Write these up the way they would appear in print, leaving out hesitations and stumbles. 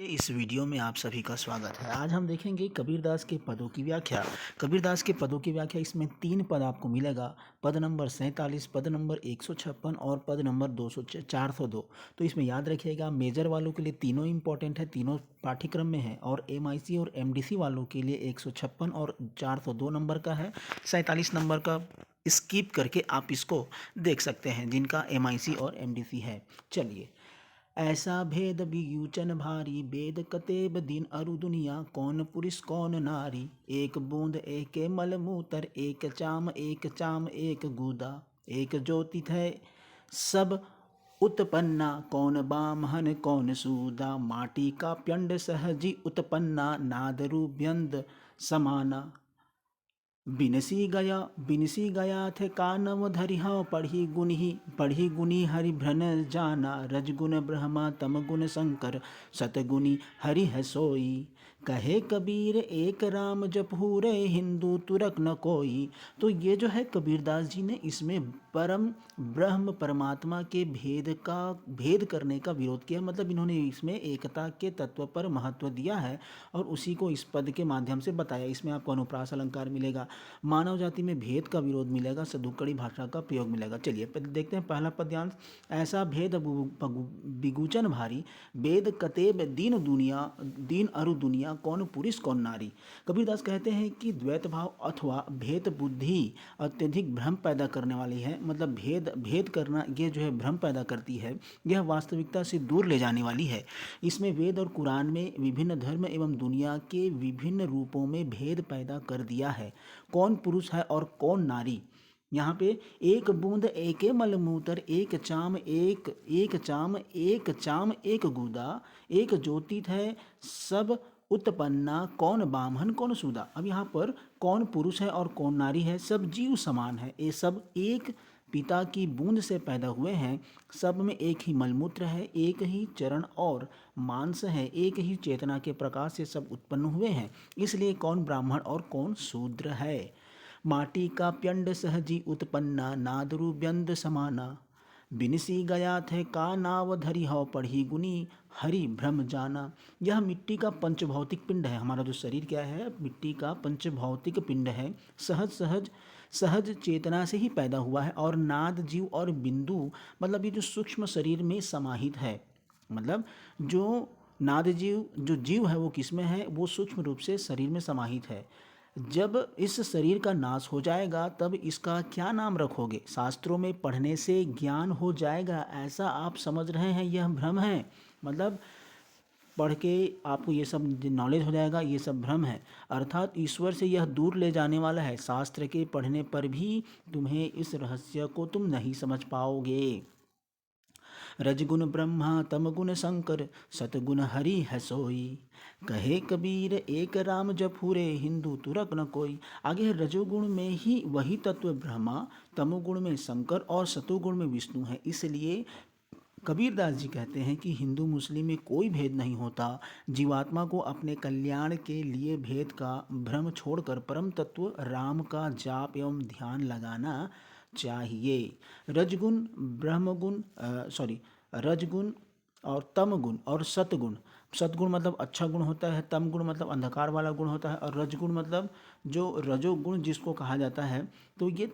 इस वीडियो में आप सभी का स्वागत है। आज हम देखेंगे कबीरदास के पदों की व्याख्या। कबीरदास के पदों की व्याख्या, इसमें 3 पद आपको मिलेगा। पद नंबर 47, पद नंबर 156 और पद नंबर 402। तो इसमें याद रखिएगा, मेजर वालों के लिए तीनों इंपॉर्टेंट है, तीनों पाठ्यक्रम में है, और MIC और MDC वालों के लिए 156 और 402 नंबर का है। 47 नंबर का स्किप करके आप इसको देख सकते हैं, जिनका MIC और MDC है। चलिए। ऐसा भेद वियूचन भारी, वेद कतेब दिन अरु दुनिया, कौन पुरुष कौन नारी, एक बूंद एक मल मूतर, एक चाम एक गूदा, एक ज्योति है सब उत्पन्ना, कौन बामहन कौन सूदा, माटी का प्यंड सहजी उत्पन्ना, नाद रूप्यंद समाना, बिनसी गया थे कानव धरिहा, पढ़ी गुनी हरि भ्रन जाना, रजगुण ब्रह्मा तम गुण शंकर, सतगुनी हरि है सोई, कहे कबीर एक राम जपहू रे, हिंदू तुरक न कोई। तो ये जो है कबीरदास जी ने इसमें परम ब्रह्म परमात्मा के भेद करने का विरोध किया। मतलब इन्होंने इसमें एकता के तत्व पर महत्व दिया है और उसी को इस पद के माध्यम से बताया। इसमें आपको अनुप्रास अलंकार मिलेगा, मानव जाति में भेद का विरोध मिलेगा, सदुक्कड़ी भाषा का प्रयोग मिलेगा। चलिए देखते हैं पहला पद्यांश। ऐसा भेद विगुचन भारी, वेद कतेब दीन अरु दुनिया, कौन पुरुष कौन नारी। कबीरदास कहते हैं कि द्वैत भाव अथवा भेद बुद्धि अत्यधिक भ्रम पैदा करने वाली है। मतलब भेद करना, ये जो है भ्रम पैदा करती है, यह वास्तविकता से दूर ले जाने वाली है। इसमें वेद और कुरान में विभिन्न धर्म एवं दुनिया के विभिन्न रूपों में भेद पैदा कर दिया है। कौन पुरुष है और कौन नारी। यहाँ पे एक बूंद एक मलमूत्र, एक चाम एक गूदा, एक ज्योतित है सब उत्पन्ना, कौन बामहन कौन सूदा। अब यहाँ पर कौन पुरुष है और कौन नारी है, सब जीव समान है, ये सब एक पिता की बूंद से पैदा हुए हैं। सब में एक ही मलमूत्र है, एक ही चरण और मांस है, एक ही चेतना के प्रकाश से सब उत्पन्न हुए हैं। इसलिए कौन ब्राह्मण और कौन शूद्र है। माटी का प्यंड सहजी उत्पन्ना, नादरु व्यंद समाना, बिनसी गया थे का नाव धरी हौ, पढ़ी गुनी हरि भ्रम जाना। यह मिट्टी का पंचभौतिक पिंड है। हमारा जो शरीर क्या है, मिट्टी का पंचभौतिक पिंड है। सहज चेतना से ही पैदा हुआ है, और नाद जीव और बिंदु, मतलब ये जो सूक्ष्म शरीर में समाहित है। मतलब जो नाद जीव, जो जीव है वो किस में है, वो सूक्ष्म रूप से शरीर में समाहित है। जब इस शरीर का नाश हो जाएगा तब इसका क्या नाम रखोगे। शास्त्रों में पढ़ने से ज्ञान हो जाएगा, ऐसा आप समझ रहे हैं, यह भ्रम है। मतलब पढ़ के आपको ये सब नॉलेज हो जाएगा, ये सब भ्रम है। अर्थात ईश्वर से यह दूर ले जाने वाला है। शास्त्र के पढ़ने पर भी तुम्हें इस रहस्य को तुम नहीं समझ पाओगे। रजगुण ब्रह्मा तमगुण शंकर, सतगुण हरि है सोई, कहे कबीर एक राम जपू रे, हिंदू तुरक न कोई। आगे है रजोगुण में ही वही तत्व ब्रह्मा, तमोगुण में शंकर और सतोगुण में विष्णु है। इसलिए कबीरदास जी कहते हैं कि हिंदू मुस्लिम में कोई भेद नहीं होता। जीवात्मा को अपने कल्याण के लिए भेद का भ्रम छोड़कर परम तत्व राम का जाप एवं ध्यान लगाना चाहिए। रजगुण ब्रह्मगुण रजगुण और तमगुण और सतगुण। सतगुण मतलब अच्छा गुण होता है, तम गुण मतलब अंधकार वाला गुण होता है, और रजगुण मतलब जो रजोगुण जिसको कहा जाता है। तो ये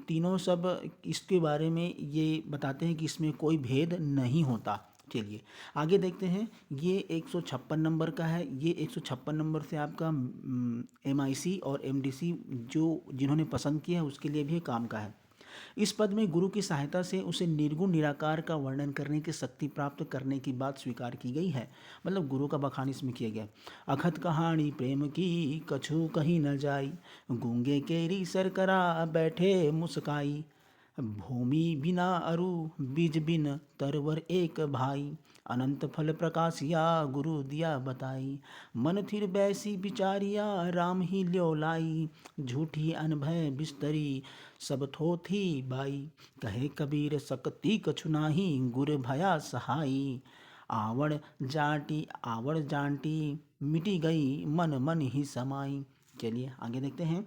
तीनों सब इसके बारे में ये बताते हैं कि इसमें कोई भेद नहीं होता। चलिए आगे देखते हैं। ये 156 नंबर का है। ये 156 नंबर से आपका MIC और MDC जिन्होंने पसंद किया है उसके लिए भी काम का है। इस पद में गुरु की सहायता से उसे निर्गुण निराकार का वर्णन करने की शक्ति प्राप्त करने की बात स्वीकार की गई है। मतलब गुरु का बखान इसमें किया गया। अखत कहानी प्रेम की, कछु कहीं न जाई, गूंगे केरी सरकरा बैठे मुस्काई, भूमि बिना अरु बीज बिन तरवर एक भाई, अनंत फल प्रकाशिया गुरु दिया बताई, मन थिर बैसी बिचारिया राम ही ल्यो लाई, झूठी अनभय बिस्तरी सब थोथी बाई, कहे कबीर सकती कछु नाही, गुर भया सहाई, आवड़ जांटी मिटी गई मन मन ही समाई। चलिए आगे देखते हैं।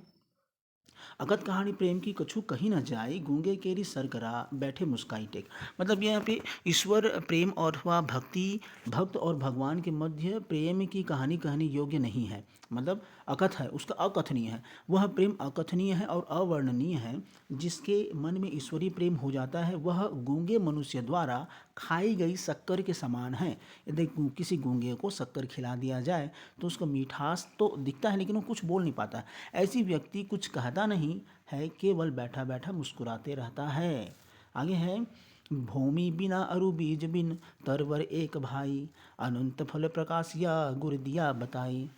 अकथ कहानी प्रेम की कछु कही न जाए, गूंगे केरी सरकरा बैठे मुस्काई टेक। मतलब यहाँ पे ईश्वर प्रेम और वह भक्ति, भक्त और भगवान के मध्य प्रेम की कहानी कहने योग्य नहीं है। मतलब अकथ है, उसका अकथनीय है। वह प्रेम अकथनीय है और अवर्णनीय है। जिसके मन में ईश्वरीय प्रेम हो जाता है वह गूंगे मनुष्य द्वारा खाई गई शक्कर के समान है। यदि किसी गूंगे को शक्कर खिला दिया जाए तो उसका मिठास तो दिखता है लेकिन वो कुछ बोल नहीं पाता। ऐसी व्यक्ति कुछ कहता नहीं है, केवल बैठा बैठा मुस्कुराते रहता है। आगे है, भूमि बिना अरु बीज बिन तरवर एक भाई, अनंत फल प्रकाश या गुर दिया बताई।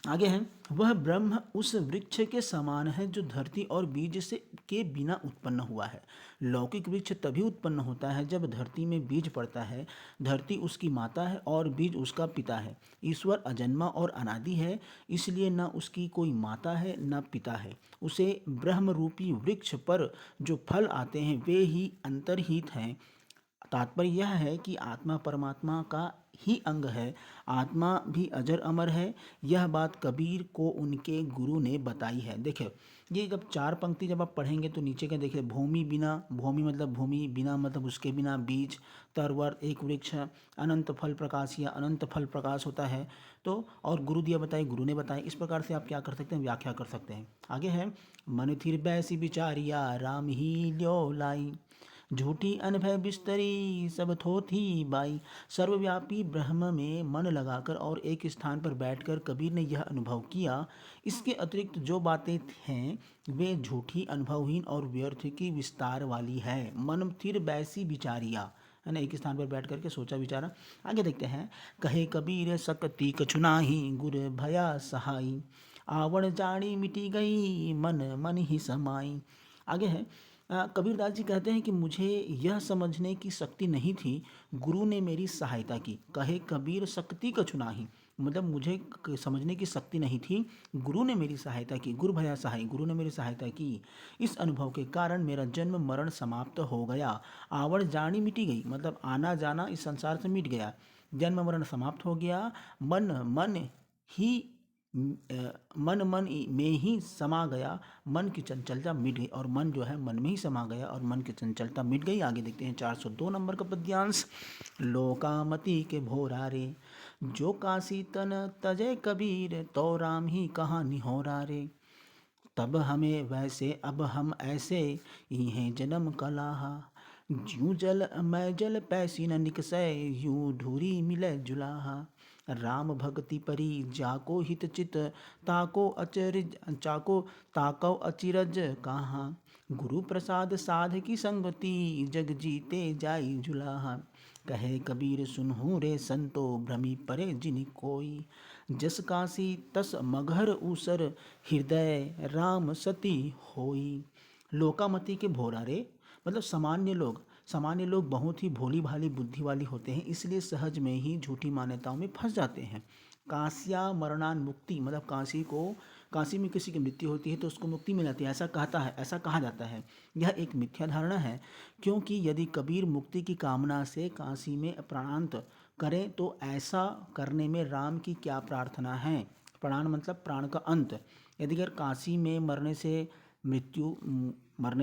आगे है, वह ब्रह्म उस वृक्ष के समान है जो धरती और बीज से के बिना उत्पन्न हुआ है। लौकिक वृक्ष तभी उत्पन्न होता है जब धरती में बीज पड़ता है। धरती उसकी माता है और बीज उसका पिता है। ईश्वर अजन्मा और अनादि है, इसलिए न उसकी कोई माता है न पिता है। उसे ब्रह्म रूपी वृक्ष पर जो फल आते हैं वे ही अंतर्हित हैं। तात्पर्य यह है कि आत्मा परमात्मा का ही अंग है। आत्मा भी अजर अमर है। यह बात कबीर को उनके गुरु ने बताई है। देखिए, ये जब चार पंक्ति जब आप पढ़ेंगे तो नीचे क्या देखिए, भूमि बिना, भूमि मतलब भूमि, बिना मतलब उसके बिना बीज, तरवर एक वृक्ष, अनंत फल प्रकाश या अनंत फल प्रकाश होता है। तो और गुरु दिया बताए, गुरु ने बताया। इस प्रकार से आप क्या कर सकते हैं, व्याख्या कर सकते हैं। आगे है, मन थिर बैसी बिचारिया राम ही ल्यो लाई, झूठी अनभय बिस्तरी सब थोथी बाई। सर्वव्यापी ब्रह्म में मन लगाकर और एक स्थान पर बैठकर कबीर ने यह अनुभव किया। इसके अतिरिक्त जो बातें हैं वे झूठी, अनुभवहीन और व्यर्थ की विस्तार वाली है। मन फिर बैसी बिचारिया, है ना, एक स्थान पर बैठ करके सोचा विचारा। आगे देखते हैं, कहे कबीर सकती कछु नाही, गुर भया सहाई, आवण जानी मिटी गई, मन मन ही समाई। आगे है, कबीरदास जी कहते हैं कि मुझे यह समझने की शक्ति नहीं थी, गुरु ने मेरी सहायता की। कहे कबीर शक्ति कछु नाही, मतलब मुझे समझने की शक्ति नहीं थी, गुरु ने मेरी सहायता की। गुरु भया सहाय, गुरु ने मेरी सहायता की। इस अनुभव के कारण मेरा जन्म मरण समाप्त हो गया। आवड़ जानी मिटी गई, मतलब आना जाना इस संसार से मिट गया। जन्म मरण समाप्त हो गया। मन मन ही मन मन में ही समा गया। मन की चंचलता मिट गई, और मन जो है मन में ही समा गया और मन की चंचलता मिट गई। आगे देखते हैं 402 नंबर का पद्यांश। लोकामति के भोरा रे, जो काशी तन तजय कबीर, तो राम ही कहाँ निहोरा रे। तब हमें वैसे अब हम ऐसे, इन्हें जन्म कलाहा, ज्यों जल मैं जल पैसी न निकसै, यूं धूरी मिले जुलाहा। राम भक्ति परी जाको हित चित, ताको अचरज चाको ताको अचिरज कहाँ। गुरु प्रसाद साध की संगति, जग जीते जाई जुलाहा। कहे कबीर सुनहु रे संतो, भ्रमी परे जिनि कोई, जस काशी तस मगहर ऊसर, हृदय राम सती होई। लोकामति के भोरा रे, मतलब सामान्य लोग बहुत ही भोली भाली बुद्धि वाली होते हैं, इसलिए सहज में ही झूठी मान्यताओं में फंस जाते हैं। काश्या मरणान मुक्ति, मतलब काशी में किसी की मृत्यु होती है तो उसको मुक्ति मिल जाती है, ऐसा कहा जाता है। यह एक मिथ्या धारणा है, क्योंकि यदि कबीर मुक्ति की कामना से काशी में प्राणांत करें तो ऐसा करने में राम की क्या प्रार्थना है। प्राण मतलब प्राण का अंत। यदि अगर काशी में मरने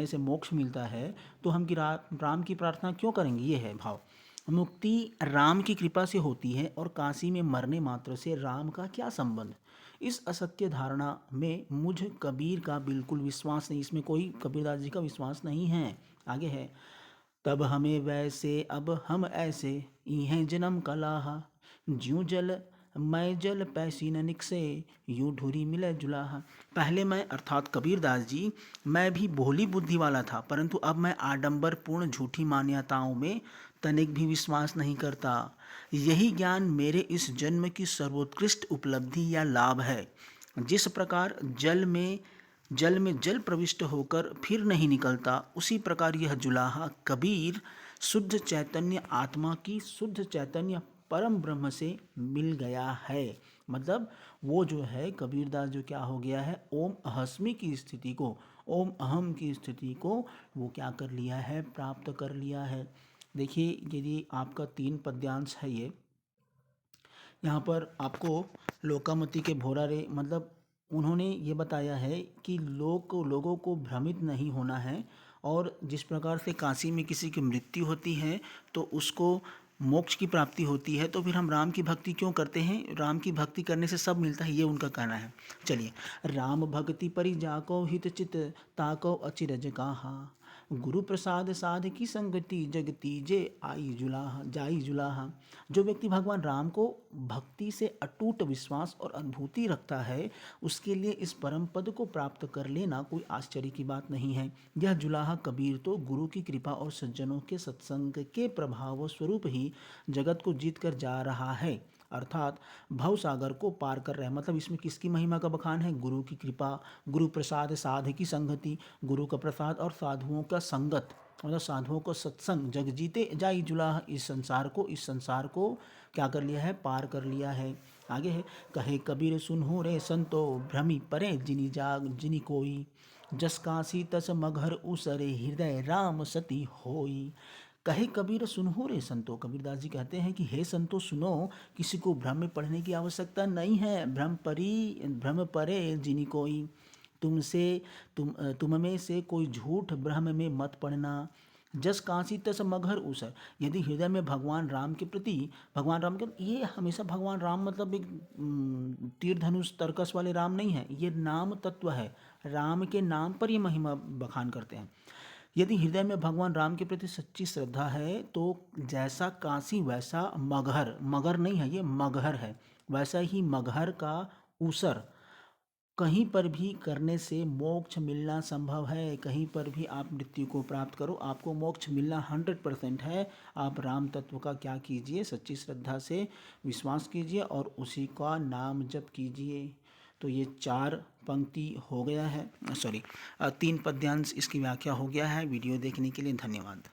से मोक्ष मिलता है तो हम राम की प्रार्थना क्यों करेंगे, ये है भाव। मुक्ति राम की कृपा से होती है और काशी में मरने मात्र से राम का क्या संबंध। इस असत्य धारणा में मुझ कबीर का बिल्कुल विश्वास नहीं, इसमें कोई कबीरदास जी का विश्वास नहीं है। आगे है, तब हमें वैसे अब हम ऐसे, इहें जन्म कलाहा, ज्यों जल मैं जल पैसी न निकसे, यूं ढूरी मिले जुलाहा। पहले मैं अर्थात कबीरदास जी, मैं भी भोली बुद्धि वाला था, परंतु अब मैं आडंबरपूर्ण झूठी मान्यताओं में तनिक भी विश्वास नहीं करता। यही ज्ञान मेरे इस जन्म की सर्वोत्कृष्ट उपलब्धि या लाभ है। जिस प्रकार जल में जल प्रविष्ट होकर फिर नहीं निकलता, उसी प्रकार यह जुलाहा कबीर शुद्ध चैतन्य आत्मा की शुद्ध चैतन्य परम ब्रह्म से मिल गया है। मतलब वो जो है कबीरदास जो क्या हो गया है, ओम अहस्मी की स्थिति को, ओम अहम की स्थिति को वो क्या कर लिया है, प्राप्त कर लिया है। देखिए, यदि आपका 3 पद्यांश है ये, यहाँ पर आपको लोकामति के भोरा रे, मतलब उन्होंने ये बताया है कि लोगों को भ्रमित नहीं होना है, और जिस प्रकार से काशी में किसी की मृत्यु होती है तो उसको मोक्ष की प्राप्ति होती है, तो फिर हम राम की भक्ति क्यों करते हैं? राम की भक्ति करने से सब मिलता है, ये उनका कहना है। चलिए, राम भक्ति परि जाको हित चित ताको अचिरज काहा, गुरु प्रसाद साध की संगति जगती जे आई जुलाहा जाई जुलाहा। जो व्यक्ति भगवान राम को भक्ति से अटूट विश्वास और अनुभूति रखता है, उसके लिए इस परम पद को प्राप्त कर लेना कोई आश्चर्य की बात नहीं है। यह जुलाहा कबीर तो गुरु की कृपा और सज्जनों के सत्संग के प्रभाव स्वरूप ही जगत को जीत कर जा रहा है, अर्थात भव सागर को पार कर रहे हैं। मतलब इसमें किसकी महिमा का बखान है? गुरु की कृपा, गुरु प्रसाद साध की संगति, गुरु का प्रसाद और साधुओं का संगत, मतलब साधुओं को सत्संग, जग जीते जाई जुलाह, इस संसार को क्या कर लिया है? पार कर लिया है। आगे है, कहे कबीर सुनहु रे संतो भ्रमी परे जिनी जाग जिनी कोई, जस काशी तस मगहर उसरे हृदय राम सती होई। कहे कबीर सुनहु रे संतो, कबीरदास जी कहते हैं कि हे संतो सुनो, किसी को भ्रम में पढ़ने की आवश्यकता नहीं है। भ्रम परे जिनी कोई, तुम में से कोई झूठ भ्रम में मत पड़ना। जस कांसी तस मगहर उसर, यदि हृदय में भगवान राम के प्रति, भगवान राम के, ये हमेशा भगवान राम मतलब एक तीर धनुष तर्कस वाले राम नहीं है, ये नाम तत्व है। राम के नाम पर ये महिमा बखान करते हैं। यदि हृदय में भगवान राम के प्रति सच्ची श्रद्धा है तो जैसा काशी वैसा मगहर, मगर नहीं है ये मगहर है, वैसा ही मगहर का ऊसर कहीं पर भी करने से मोक्ष मिलना संभव है। कहीं पर भी आप मृत्यु को प्राप्त करो, आपको मोक्ष मिलना 100% है। आप राम तत्व का क्या कीजिए? सच्ची श्रद्धा से विश्वास कीजिए और उसी का नाम जप कीजिए। तो ये 4 पंक्ति हो गया है, सॉरी 3 पद्यांश इसकी व्याख्या हो गया है। वीडियो देखने के लिए धन्यवाद।